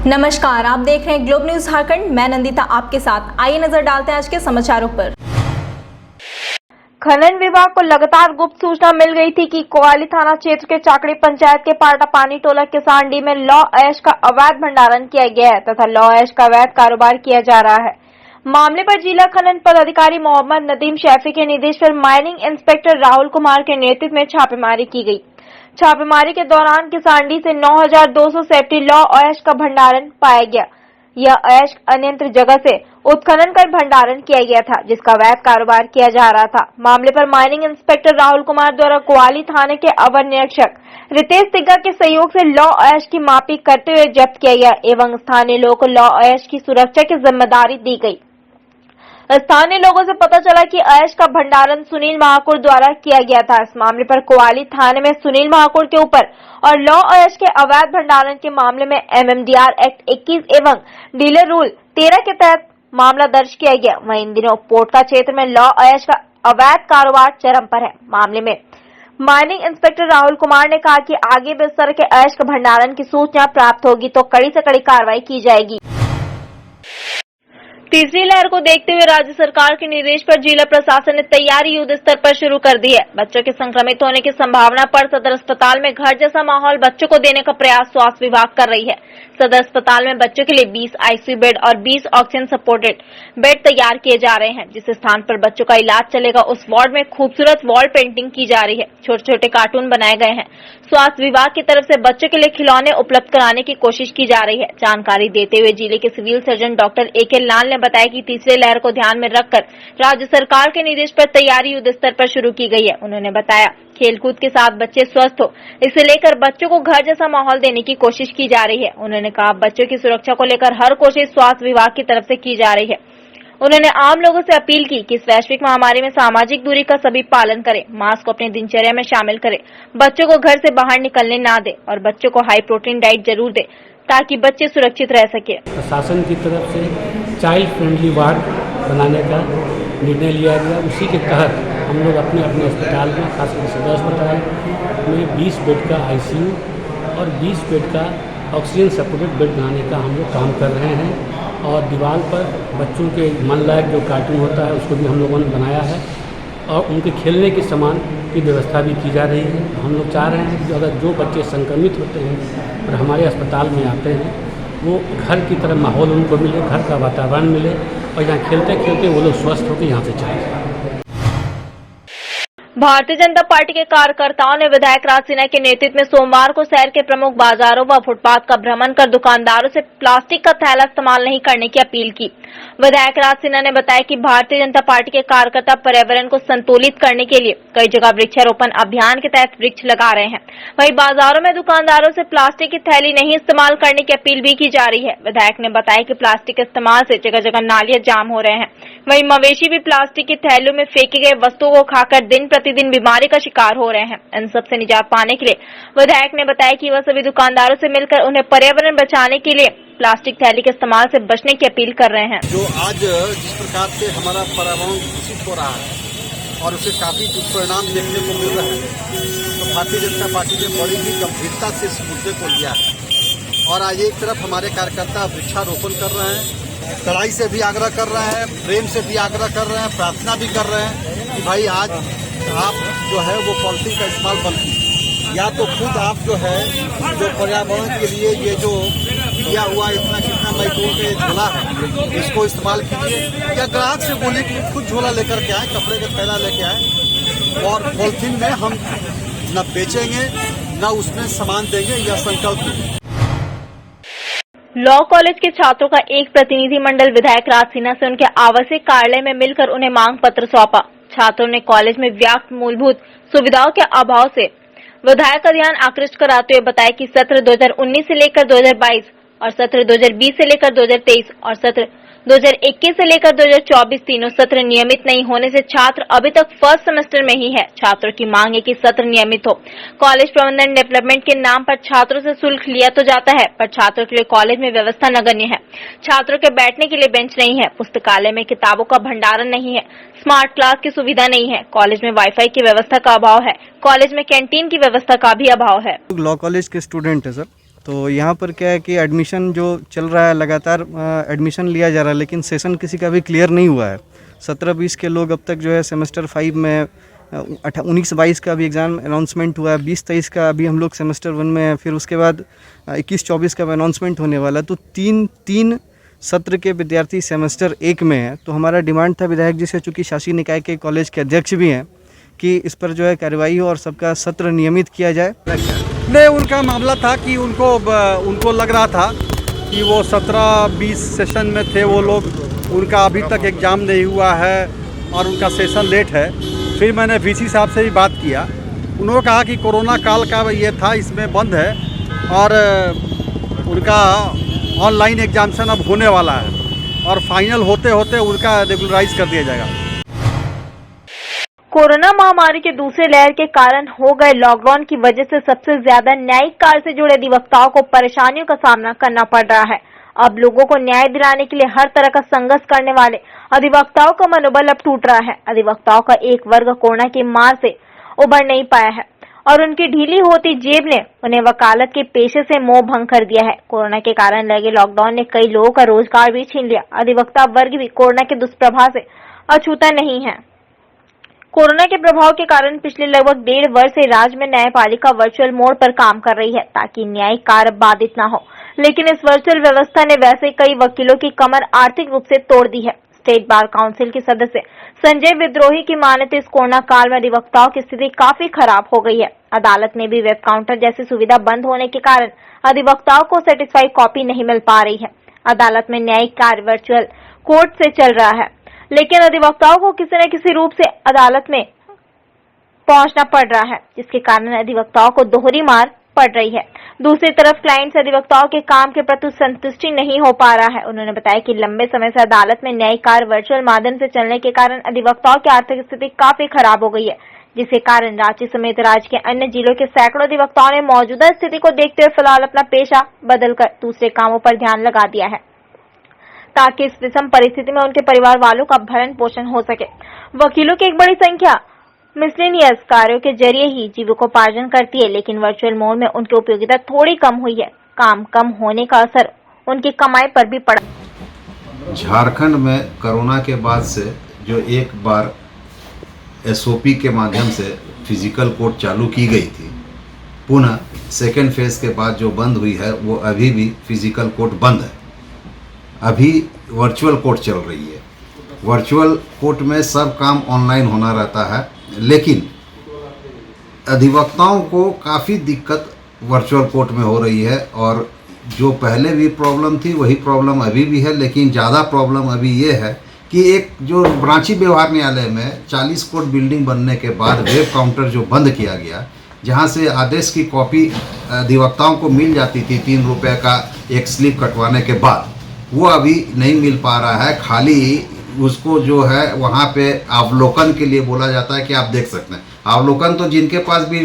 नमस्कार, आप देख रहे हैं ग्लोब न्यूज झारखंड। मैं नंदिता आपके साथ। आइए नजर डालते हैं आज के समाचारों पर। खनन विभाग को लगातार गुप्त सूचना मिल गई थी कि कोवाली थाना क्षेत्र के चाकड़ी पंचायत के पाटा पानी टोला किसानडी में लॉ ऐश का अवैध भंडारण किया गया है तथा लॉ ऐश का अवैध कारोबार किया जा रहा है। मामले पर जिला खनन पदाधिकारी मोहम्मद नदीम शैफी के निर्देश पर माइनिंग इंस्पेक्टर राहुल कुमार के नेतृत्व में छापेमारी की गई। छापेमारी के दौरान किसानडी से 9,270 लॉ ऐश का भंडारण पाया गया। यह ऐश अन्यंत्र जगह से उत्खनन कर भंडारण किया गया था, जिसका अवैध कारोबार किया जा रहा था। मामले पर माइनिंग इंस्पेक्टर राहुल कुमार द्वारा कोवाली थाने के अवर निरीक्षक रितेश तिग्गा के सहयोग से लॉ ऐश की मापी करते हुए जब्त किया गया एवं स्थानीय लोगों को लॉ ऐश की सुरक्षा की जिम्मेदारी दी गई। स्थानीय लोगों से पता चला कि ऐश का भंडारण सुनील महाकुर द्वारा किया गया था। इस मामले पर कोवाली थाने में सुनील महाकुर के ऊपर और लॉ ऐश के अवैध भंडारण के मामले में एमएमडीआर एक्ट 21 एवं डीलर रूल 13 के तहत मामला दर्ज किया गया। वहीं इन दिनों पोटका क्षेत्र में लॉ ऐश का अवैध कारोबार चरम पर है। मामले में माइनिंग इंस्पेक्टर राहुल कुमार ने कहा कि आगे भी इस तरह के ऐश के भंडारण की सूचना प्राप्त होगी तो कड़ी से कड़ी कार्रवाई की जाएगी। तीसरी लहर को देखते हुए राज्य सरकार के निर्देश पर जिला प्रशासन ने तैयारी युद्ध स्तर पर शुरू कर दी है। बच्चों के संक्रमित होने की संभावना पर सदर अस्पताल में घर जैसा माहौल बच्चों को देने का प्रयास स्वास्थ्य विभाग कर रही है। सदर अस्पताल में बच्चों के लिए 20 आईसीयू बेड और 20 ऑक्सीजन सपोर्टेड बेड तैयार किए जा रहे हैं। जिस स्थान पर बच्चों का इलाज चलेगा उस वार्ड में खूबसूरत वॉल पेंटिंग की जा रही है। छोटे छोटे कार्टून बनाए गए हैं। स्वास्थ्य विभाग की तरफ से बच्चों के लिए खिलौने उपलब्ध कराने की कोशिश की जा रही है। जानकारी देते हुए जिले के सिविल सर्जन डॉक्टर AK लाल ने बताया कि तीसरी लहर को ध्यान में रखकर राज्य सरकार के निर्देश पर तैयारी युद्ध स्तर पर शुरू की गई है। उन्होंने बताया खेलकूद के साथ बच्चे स्वस्थ हो, इसे लेकर बच्चों को घर जैसा माहौल देने की कोशिश की जा रही है। उन्होंने कहा बच्चों की सुरक्षा को लेकर हर कोशिश स्वास्थ्य विभाग की तरफ से की जा रही है। उन्होंने आम लोगों से अपील की कि इस वैश्विक महामारी में सामाजिक दूरी का सभी पालन करें, मास्क को अपनी दिनचर्या में शामिल करें, बच्चों को घर से बाहर निकलने ना दें और बच्चों को हाई प्रोटीन डाइट जरूर दें ताकि बच्चे सुरक्षित रह सके। प्रशासन की तरफ से चाइल्ड फ्रेंडली वार्ड बनाने का निर्णय लिया गया। उसी के तहत हम लोग अपने अपने अस्पताल में, खासकर सदर अस्पताल में 20 बेड का आईसीयू और 20 बेड का ऑक्सीजन सपोर्टेड बेड बनाने का हम लोग काम कर रहे हैं। और दीवार पर बच्चों के मन लायक जो कार्टून होता है उसको भी हम लोगों ने बनाया है और उनके खेलने के सामान की व्यवस्था भी की जा रही है। हम लोग चाह रहे हैं कि अगर जो बच्चे संक्रमित होते हैं और हमारे अस्पताल में आते हैं वो घर की तरह माहौल उनको मिले, घर का वातावरण मिले और यहाँ खेलते खेलते वो लोग स्वस्थ होकर यहाँ से चले जाएं। भारतीय जनता पार्टी के कार्यकर्ताओं ने विधायक राज सिन्हा के नेतृत्व में सोमवार को शहर के प्रमुख बाजारों व फुटपाथ का भ्रमण कर दुकानदारों से प्लास्टिक का थैला इस्तेमाल नहीं करने की अपील की। विधायक राज सिन्हा ने बताया कि भारतीय जनता पार्टी के कार्यकर्ता पर्यावरण को संतुलित करने के लिए कई जगह वृक्षारोपण अभियान के तहत वृक्ष लगा रहे हैं। वहीं बाजारों में दुकानदारों से प्लास्टिक की थैली नहीं इस्तेमाल करने की अपील भी की जा रही है। विधायक ने बताया कि प्लास्टिक के इस्तेमाल से जगह जगह नालियां जाम हो रहे हैं। वहीं मवेशी भी प्लास्टिक की थैलियों में फेंकी गई वस्तुओं को खाकर दिन प्रतिदिन बीमारी का शिकार हो रहे हैं। इन सब से निजात पाने के लिए विधायक ने बताया कि वह सभी दुकानदारों से मिलकर उन्हें पर्यावरण बचाने के लिए प्लास्टिक थैली के इस्तेमाल से बचने की अपील कर रहे हैं। जो आज जिस प्रकार से हमारा पर्यावरण दूषित हो रहा है और उसे काफी दुष्परिणाम देखने को मिल रहे हैं, तो भारतीय जनता पार्टी ने बड़ी ही गंभीरता से इस मुद्दे को लिया है। और आज एक तरफ हमारे कार्यकर्ता वृक्षारोपण कर रहे हैं, कड़ाई से भी आग्रह कर रहे हैं, प्रेम से भी आग्रह कर रहे हैं, प्रार्थना भी कर रहे हैं कि भाई आज आप जो है वो पॉलिथीन का इस्तेमाल बंद कीजिए, या तो खुद आप जो है जो पर्यावरण के लिए ये जो दिया हुआ इतना कितना मजदूर के झोला है इसको इस्तेमाल कीजिए, या ग्राहक से बोलिए कि खुद झोला लेकर के आए, कपड़े का थैला लेके आए और पॉलिथीन में हम न बेचेंगे न उसमें सामान देंगे, यह संकल्प लेंगे। लॉ कॉलेज के छात्रों का एक प्रतिनिधि मंडल विधायक राज सिन्हा से उनके आवासीय कार्यालय में मिलकर उन्हें मांग पत्र सौंपा। छात्रों ने कॉलेज में व्याप्त मूलभूत सुविधाओं के अभाव से विधायक का ध्यान आकृष्ट कराते हुए बताया कि सत्र 2019 से लेकर 2022 और सत्र 2020 से लेकर 2023 और सत्र 2021 से लेकर 2024 तीनों सत्र नियमित नहीं होने से छात्र अभी तक फर्स्ट सेमेस्टर में ही है। छात्रों की मांग है कि सत्र नियमित हो। कॉलेज प्रबंधन डेवलपमेंट के नाम पर छात्रों से शुल्क लिया तो जाता है, पर छात्रों के लिए कॉलेज में व्यवस्था नगण्य है। छात्रों के बैठने के लिए बेंच नहीं है, पुस्तकालय में किताबों का भंडारण नहीं है, स्मार्ट क्लास की सुविधा नहीं है, कॉलेज में वाईफाई की व्यवस्था का अभाव है, कॉलेज में कैंटीन की व्यवस्था का भी अभाव है। लॉ कॉलेज के स्टूडेंट है सर, तो यहाँ पर क्या है कि एडमिशन जो चल रहा है लगातार एडमिशन लिया जा रहा है, लेकिन सेशन किसी का भी क्लियर नहीं हुआ है। 17-20 के लोग अब तक जो है सेमेस्टर 5 में 19-22 का अभी एग्ज़ाम अनाउंसमेंट हुआ है, 20-23 का अभी हम लोग सेमेस्टर 1 में है, फिर उसके बाद 21-24 का अनाउंसमेंट होने वाला है। तो तीन सत्र के विद्यार्थी सेमेस्टर 1 में है। तो हमारा डिमांड था विधायक जी से, चूँकि शासी निकाय के कॉलेज के अध्यक्ष भी हैं, कि इस पर जो है कार्रवाई हो और सबका सत्र नियमित किया जाए। नहीं, उनका मामला था कि उनको लग रहा था कि वो 17-20 सेशन में थे वो लोग, उनका अभी तक एग्ज़ाम नहीं हुआ है और उनका सेशन लेट है। फिर मैंने वीसी साहब से भी बात किया, उन्होंने कहा कि कोरोना काल का ये था, इसमें बंद है और उनका ऑनलाइन एग्जामिनेशन अब होने वाला है और फाइनल होते होते उनका रेगुलराइज कर दिया जाएगा। कोरोना महामारी के दूसरे लहर के कारण हो गए लॉकडाउन की वजह से सबसे ज्यादा न्यायिक कार्य से जुड़े अधिवक्ताओं को परेशानियों का सामना करना पड़ रहा है। अब लोगों को न्याय दिलाने के लिए हर तरह का संघर्ष करने वाले अधिवक्ताओं का मनोबल अब टूट रहा है। अधिवक्ताओं का एक वर्ग कोरोना की मार से उबर नहीं पाया है और उनकी ढीली होती जेब ने उन्हें वकालत के पेशे से मोह भंग कर दिया है। कोरोना के कारण लगे लॉकडाउन ने कई लोगों का रोजगार भी छीन लिया। अधिवक्ता वर्ग भी कोरोना के दुष्प्रभाव से अछूता नहीं है। कोरोना के प्रभाव के कारण पिछले लगभग 1.5 वर्ष से राज्य में न्यायपालिका वर्चुअल मोड पर काम कर रही है ताकि न्यायिक कार्य बाधित न हो, लेकिन इस वर्चुअल व्यवस्था ने वैसे कई वकीलों की कमर आर्थिक रूप से तोड़ दी है। स्टेट बार काउंसिल के सदस्य संजय विद्रोही की माने तो इस कोरोना काल में अधिवक्ताओं की स्थिति काफी खराब हो गई है। अदालत में भी वेब काउंटर जैसी सुविधा बंद होने के कारण अधिवक्ताओं को सेटिस्फाई कॉपी नहीं मिल पा रही है। अदालत में न्यायिक कार्य वर्चुअल कोर्ट से चल रहा है, लेकिन अधिवक्ताओं को किसी न किसी रूप से अदालत में पहुंचना पड़ रहा है, जिसके कारण अधिवक्ताओं को दोहरी मार पड़ रही है। दूसरी तरफ क्लाइंट्स अधिवक्ताओं के काम के प्रति संतुष्टि नहीं हो पा रहा है। उन्होंने बताया कि लंबे समय से अदालत में न्यायिक कार्य वर्चुअल माध्यम से चलने के कारण अधिवक्ताओं की आर्थिक स्थिति काफी खराब हो गई है, जिसके कारण रांची समेत राज्य के अन्य जिलों के सैकड़ों अधिवक्ताओं ने मौजूदा स्थिति को देखते हुए फिलहाल अपना पेशा बदलकर दूसरे कामों पर ध्यान लगा दिया है ताकि इस विषम परिस्थिति में उनके परिवार वालों का भरण पोषण हो सके। वकीलों की एक बड़ी संख्या मिसलेनियस कार्यों के जरिए ही जीविकोपार्जन करती है, लेकिन वर्चुअल मोड में उनकी उपयोगिता थोड़ी कम हुई है। काम कम होने का असर उनकी कमाई पर भी पड़ा। झारखंड में कोरोना के बाद से जो एक बार एसओपी के माध्यम से फिजिकल कोर्ट चालू की गई थी, पुनः सेकेंड फेज के बाद जो बंद हुई है वो अभी भी फिजिकल कोर्ट बंद है। अभी वर्चुअल कोर्ट चल रही है। वर्चुअल कोर्ट में सब काम ऑनलाइन होना रहता है, लेकिन अधिवक्ताओं को काफ़ी दिक्कत वर्चुअल कोर्ट में हो रही है और जो पहले भी प्रॉब्लम थी वही प्रॉब्लम अभी भी है, लेकिन ज़्यादा प्रॉब्लम अभी ये है कि एक जो रांची व्यवहार न्यायालय में 40 कोर्ट बिल्डिंग बनने के बाद वेब काउंटर जो बंद किया गया, जहाँ से आदेश की कॉपी अधिवक्ताओं को मिल जाती थी 3 रुपये का एक स्लिप कटवाने के बाद, वो अभी नहीं मिल पा रहा है। खाली उसको जो है वहाँ पे अवलोकन के लिए बोला जाता है कि आप देख सकते हैं। अवलोकन तो जिनके पास भी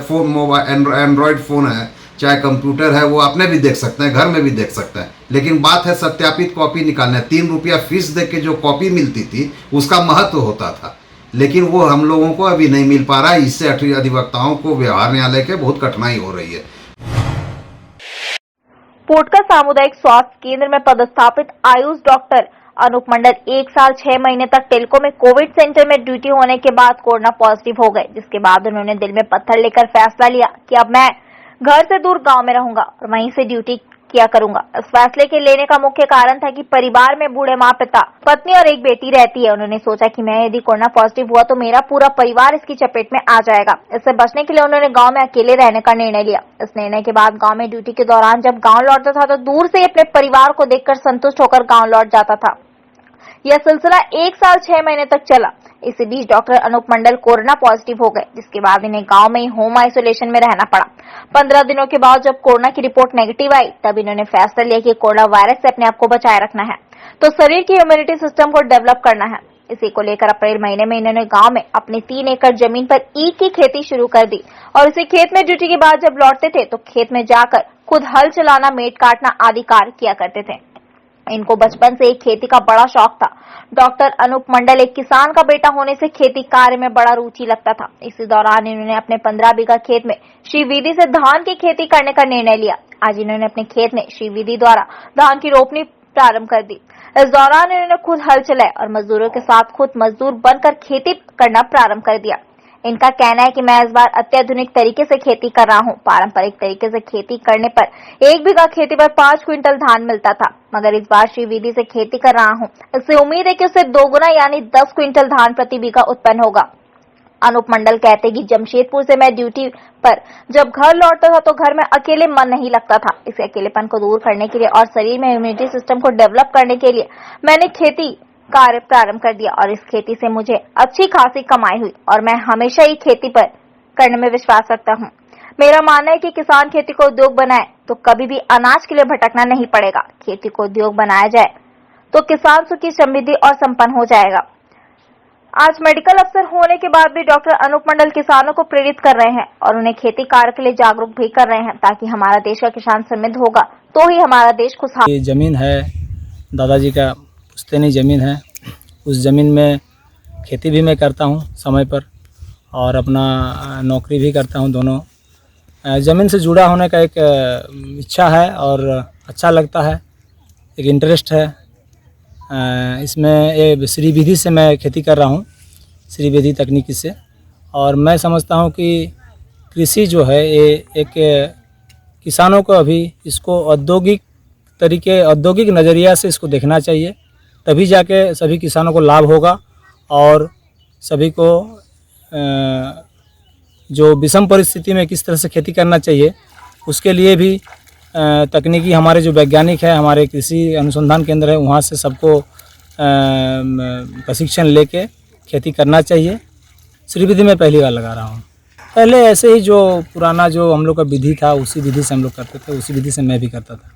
फोन, मोबाइल, एंड्रॉयड फ़ोन है, चाहे कंप्यूटर है, वो अपने भी देख सकते हैं, घर में भी देख सकते हैं। लेकिन बात है सत्यापित कॉपी निकालने। 3 रुपया फीस दे के जो कॉपी मिलती थी उसका महत्व होता था, लेकिन वो हम लोगों को अभी नहीं मिल पा रहा है। इससे अधिवक्ताओं को व्यवहार न्यायालय के बहुत कठिनाई हो रही है। पोटका सामुदायिक स्वास्थ्य केंद्र में पदस्थापित आयुष डॉक्टर अनूप मंडल 1 साल 6 महीने तक टेल्को में कोविड सेंटर में ड्यूटी होने के बाद कोरोना पॉजिटिव हो गए, जिसके बाद उन्होंने दिल में पत्थर लेकर फैसला लिया कि अब मैं घर से दूर गांव में रहूंगा और वहीं से ड्यूटी किया करूंगा। इस फैसले के लेने का मुख्य कारण था कि परिवार में बूढ़े माँ, पिता, पत्नी और एक बेटी रहती है। उन्होंने सोचा कि मैं यदि कोरोना पॉजिटिव हुआ तो मेरा पूरा परिवार इसकी चपेट में आ जाएगा। इससे बचने के लिए उन्होंने गांव में अकेले रहने का निर्णय लिया। इस निर्णय के बाद गांव में ड्यूटी के दौरान जब गांव लौटता था तो दूर से अपने परिवार को देखकर संतुष्ट होकर गांव लौट जाता था। यह सिलसिला 1 साल 6 महीने तक चला। इसी बीच डॉक्टर अनूप मंडल कोरोना पॉजिटिव हो गए, जिसके बाद इन्हें गांव में ही होम आइसोलेशन में रहना पड़ा। 15 दिनों के बाद जब कोरोना की रिपोर्ट नेगेटिव आई, तब इन्होंने फैसला लिया कि कोरोना वायरस से अपने आप को बचाए रखना है तो शरीर की इम्यूनिटी सिस्टम को डेवलप करना है। इसी को लेकर अप्रैल महीने में इन्होंने गांव में अपनी 3 एकड़ जमीन पर ईख की खेती शुरू कर दी और इसी खेत में ड्यूटी के बाद जब लौटते थे तो खेत में जाकर खुद हल चलाना, मेट काटना आदि कार्य किया करते थे। इनको बचपन से एक खेती का बड़ा शौक था। डॉक्टर अनूप मंडल एक किसान का बेटा होने से खेती कार्य में बड़ा रुचि लगता था। इसी दौरान इन्होंने अपने 15 बीघा खेत में श्री विधि से धान की खेती करने का निर्णय लिया। आज इन्होंने अपने खेत में श्री विधि द्वारा धान की रोपनी प्रारंभ कर दी। इस दौरान इन्होंने खुद हल चलाए और मजदूरों के साथ खुद मजदूर बनकर खेती करना प्रारंभ कर दिया। इनका कहना है कि मैं इस बार अत्याधुनिक तरीके से खेती कर रहा हूं। पारंपरिक तरीके से खेती करने पर 1 बीघा खेती पर 5 क्विंटल धान मिलता था, मगर इस बार श्री विधि से खेती कर रहा हूं। इससे उम्मीद है कि उससे 2 गुना यानी 10 क्विंटल धान प्रति बीघा उत्पन्न होगा। अनूप मंडल कहते हैं कि जमशेदपुर से मैं ड्यूटी पर जब घर लौटता था तो घर में अकेले मन नहीं लगता था। इस अकेलेपन को दूर करने के लिए और शरीर में इम्यूनिटी सिस्टम को डेवलप करने के लिए मैंने खेती कार्य प्रारंभ कर दिया और इस खेती से मुझे अच्छी खासी कमाई हुई और मैं हमेशा ही खेती पर करने में विश्वास रखता हूँ। मेरा मानना है कि किसान खेती को उद्योग बनाए तो कभी भी अनाज के लिए भटकना नहीं पड़ेगा। खेती को उद्योग बनाया जाए तो किसान सुखी, समृद्धि और संपन्न हो जाएगा। आज मेडिकल अफसर होने के बाद भी डॉक्टर अनूप मंडल किसानों को प्रेरित कर रहे हैं और उन्हें खेती कार्य के लिए जागरूक भी कर रहे हैं, ताकि हमारा देश का किसान समृद्ध होगा तो ही हमारा देश खुशहाल। ये जमीन है दादाजी का पुश्तैनी जमीन है। उस ज़मीन में खेती भी मैं करता हूँ समय पर और अपना नौकरी भी करता हूँ। दोनों ज़मीन से जुड़ा होने का एक इच्छा है और अच्छा लगता है, एक इंटरेस्ट है इसमें। ये श्री विधि से मैं खेती कर रहा हूँ, श्री विधि तकनीकी से। और मैं समझता हूँ कि कृषि जो है ये एक किसानों को अभी इसको औद्योगिक नज़रिया से इसको देखना चाहिए, तभी जाके सभी किसानों को लाभ होगा और सभी को जो विषम परिस्थिति में किस तरह से खेती करना चाहिए उसके लिए भी तकनीकी हमारे जो वैज्ञानिक है, हमारे कृषि अनुसंधान केंद्र है, वहाँ से सबको प्रशिक्षण लेके खेती करना चाहिए। श्री विधि में पहली बार लगा रहा हूँ। पहले ऐसे ही जो पुराना जो हम लोग का विधि था उसी विधि से हम लोग करते थे, उसी विधि से मैं भी करता था।